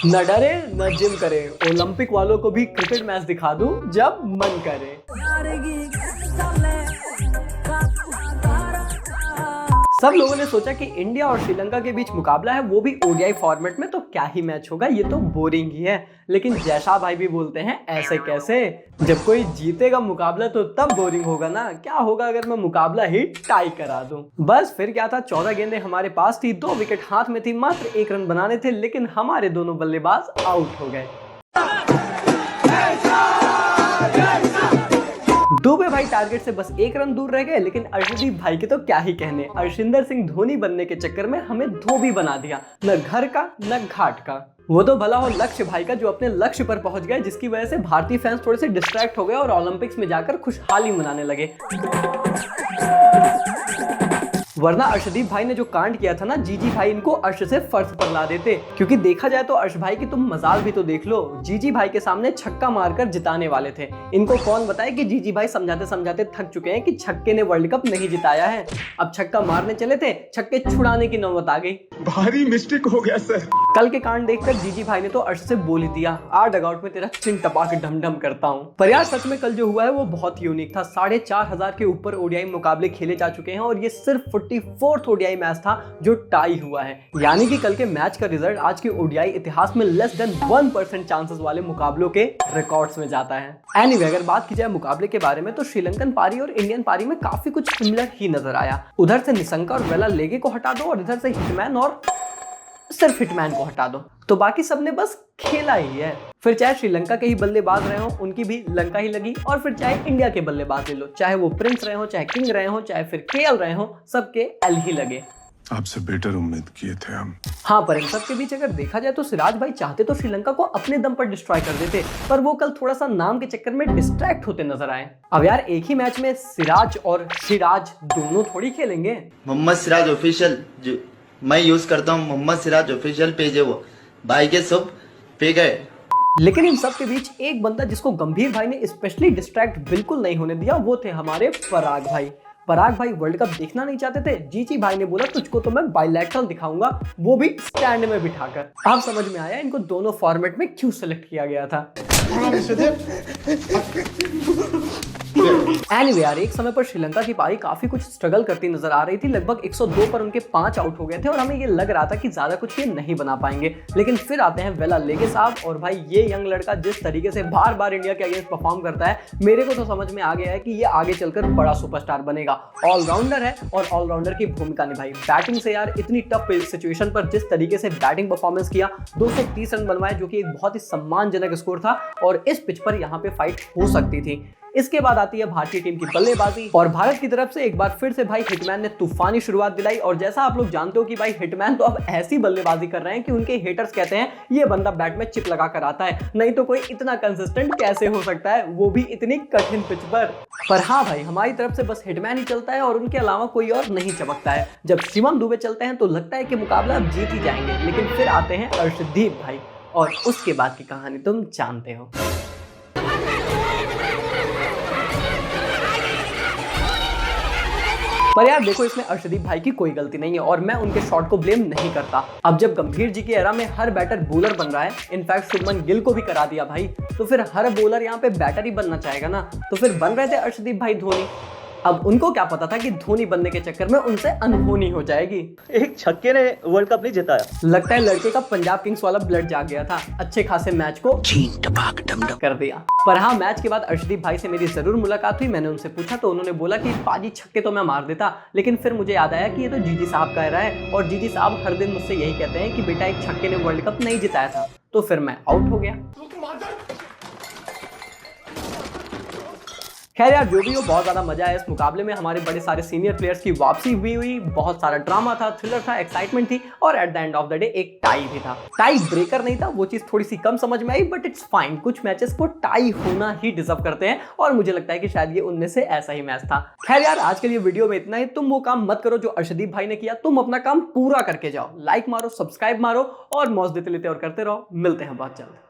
न डरे न जिम करे, ओलंपिक वालों को भी क्रिकेट मैच दिखा दूं जब मन करे। सब लोगों ने सोचा कि इंडिया और श्रीलंका के बीच मुकाबला है, वो भी ओडीआई फॉर्मेट में, तो क्या ही मैच होगा, ये तो बोरिंग ही है। लेकिन जैसा भाई भी बोलते हैं ऐसे कैसे, जब कोई जीतेगा मुकाबला तो तब बोरिंग होगा ना। क्या होगा अगर मैं मुकाबला ही टाई करा दूं? बस फिर क्या था, 14 गेंदें हमारे पास थी, 2 विकेट हाथ में थी, मात्र 1 रन बनाने थे, लेकिन हमारे दोनों बल्लेबाज आउट हो गए। दुबे भाई टारगेट से बस 1 रन दूर रह गए, लेकिन अर्शदीप भाई के तो क्या ही कहने, अर्शिंदर सिंह धोनी बनने के चक्कर में हमें धोबी बना दिया, न घर का न घाट का। वो तो भला हो लक्ष्य भाई का, जो अपने लक्ष्य पर पहुंच गए, जिसकी वजह से भारतीय फैंस थोड़े से डिस्ट्रैक्ट हो गए और ओलंपिक्स में जाकर खुशहाली मनाने लगे। वरना अर्शदीप भाई ने जो कांड किया था ना, जीजी भाई इनको अर्श से फर्श पर ला देते। क्योंकि देखा जाए तो अर्श भाई की तुम मजाल भी तो देख लो, जीजी भाई के सामने छक्का मारकर जिताने वाले थे। इनको कौन बताए कि जीजी भाई समझाते समझाते थक चुके हैं कि छक्के ने वर्ल्ड कप नहीं जिताया है। अब छक्का मारने चले थे, छक्के छुड़ाने की नौबत आ गई। भारी मिस्टेक हो गया सर। कल के कांड देखकर जीजी भाई ने तो अर्श से बोल ही दिया, आ डगआउट में तेरा चिन टपा के ढम ढम करता हूँ। पर यार सच में कल जो हुआ है वो बहुत यूनिक था। 4,500 के ऊपर ओडीआई मुकाबले खेले जा चुके हैं और ये सिर्फ 44वां ओडीआई मैच था जो टाई हुआ है। यानी कि कल के मैच का रिजल्ट आज के ओडीआई इतिहास में लेस देन 1% चांसेस वाले मुकाबलों के रिकॉर्ड्स में जाता है। एनीवे, अगर बात की जाए मुकाबले के बारे में, तो श्रीलंकन पारी और इंडियन पारी में काफी कुछ सिमिलर ही नजर आया। उधर से निशंका और वेला लेगे को हटा दो और इधर से हिटमैन और सिर्फ हिटमैन को हटा दो, तो बाकी सबने बस खेला ही है। फिर चाहे श्रीलंका के ही बल्लेबाज रहे हो, उनकी भी लंका ही लगी, और फिर चाहे इंडिया के बल्लेबाज ले लो, चाहे वो प्रिंस रहे हो, चाहे किंग रहे हो, चाहे फिर केएल रहे हो, सबके एल ही लगे। आपसे बेटर उम्मीद किए थे हम। हाँ, पर इन सब के बीच अगर देखा जाए तो सिराज भाई चाहते तो श्रीलंका को अपने दम पर डिस्ट्रॉय कर देते, पर वो कल थोड़ा सा नाम के चक्कर में डिस्ट्रैक्ट होते नजर आए। अब यार एक ही मैच में सिराज और सिराज दोनों थोड़ी खेलेंगे। मोहम्मद सिराज ऑफिशियल जो मैं यूज करता हूँ, मोहम्मद सिराज ऑफिशियल पेज है, वो भाई के सब पे गए। लेकिन इन सब के बीच एक बंदा जिसको गंभीर भाई ने स्पेशली डिस्ट्रैक्ट बिल्कुल नहीं होने दिया, वो थे हमारे पराग भाई। पराग भाई वर्ल्ड कप देखना नहीं चाहते थे, जीजी भाई ने बोला तुझको तो मैं बायलैटरल दिखाऊंगा, वो भी स्टैंड में बिठाकर। अब समझ में आया इनको दोनों फॉर्मेट में क्यों सेलेक्ट किया गया था। एनीवे यार, एक समय पर श्रीलंका की पारी काफी कुछ स्ट्रगल करती नजर आ रही थी। लगभग 102 पर उनके 5 आउट हो गए थे और हमें ये लग रहा था कि ज्यादा कुछ ये नहीं बना पाएंगे। लेकिन फिर आते हैं वेला लेगे साहब, और भाई ये यंग लड़का जिस तरीके से बार बार इंडिया के अगेंस्ट परफॉर्म करता है, मेरे को तो समझ में आ गया है कि ये आगे चलकर बड़ा सुपरस्टार बनेगा। ऑलराउंडर है और ऑलराउंडर की भूमिका निभाई। बैटिंग से यार इतनी टफ सिचुएशन पर जिस तरीके से बैटिंग परफॉर्मेंस किया, 230 रन बनवाए, जो कि एक बहुत ही सम्मानजनक स्कोर था और इस पिच पर यहाँ पे फाइट हो सकती थी। इसके बाद आती है भारतीय टीम की बल्लेबाजी, और भारत की तरफ से एक बार फिर से भाई हिटमैन ने तूफानी शुरुआत दिलाई। और जैसा आप लोग जानते हो कि भाई हिटमैन तो अब ऐसी बल्लेबाजी कर रहे हैं कि उनके हेटर्स कहते हैं ये बंदा बैट में चिप लगा कर आता है, नहीं तो कोई इतना कंसिस्टेंट कैसे हो सकता है, वो भी इतनी कठिन पिच पर हाँ भाई, हमारी तरफ से बस हिटमैन ही चलता है और उनके अलावा कोई और नहीं चमकता है। जब शिवम दुबे चलते हैं तो लगता है कि मुकाबला अब जीत ही जाएंगे, लेकिन फिर आते हैं अर्शदीप भाई और उसके बाद की कहानी तुम जानते हो। पर यार देखो, इसमें अर्शदीप भाई की कोई गलती नहीं है और मैं उनके शॉट को ब्लेम नहीं करता। अब जब गंभीर जी की एरा में हर बैटर बॉलर बन रहा है, इनफैक्ट शुभमन गिल को भी करा दिया भाई, तो फिर हर बॉलर यहाँ पे बैटर ही बनना चाहेगा ना। तो फिर बन रहे थे अर्शदीप भाई धोनी। अब उनको क्या पता था कि धोनी बनने के चक्कर में उनसे अनहोनी हो जाएगी। एक छक्के ने वर्ल्ड कप नहीं जिताया। लगता है लड़के का पंजाब किंग्स वाला ब्लड जाग गया था, अच्छे खासे मैच को कर दिया। पर हाँ, मैच के बाद अर्शदीप भाई से मेरी जरूर मुलाकात हुई। मैंने उनसे पूछा तो उन्होंने बोला कि पाजी छक्के तो मैं मार देता, लेकिन फिर मुझे याद आया कि ये तो जीजी साहब कह रहा है और जीजी साहब हर दिन मुझसे यही कहते हैं कि बेटा एक छक्के ने वर्ल्ड कप नहीं जिताया था। तो फिर मैं आउट हो गया। खैर यार, जो भी हो, बहुत ज्यादा मजा आया इस मुकाबले में। हमारे बड़े सारे सीनियर प्लेयर्स की वापसी हुई, बहुत सारा ड्रामा था, थ्रिलर था, एक्साइटमेंट थी और at the end of the day एक टाई भी था। टाई ब्रेकर नहीं था, वो चीज थोड़ी सी कम समझ में आई, बट इट्स फाइन। कुछ मैचेस को टाई होना ही डिजर्व करते हैं और मुझे लगता है कि शायद ये उनमें से ऐसा ही मैच था। खैर यार, आज के लिए वीडियो में इतना ही। तुम वो काम मत करो जो अर्शदीप भाई ने किया, तुम अपना काम पूरा करके जाओ। लाइक मारो, सब्सक्राइब मारो और मौज देते लेते और करते रहो। मिलते हैं बहुत जल्द।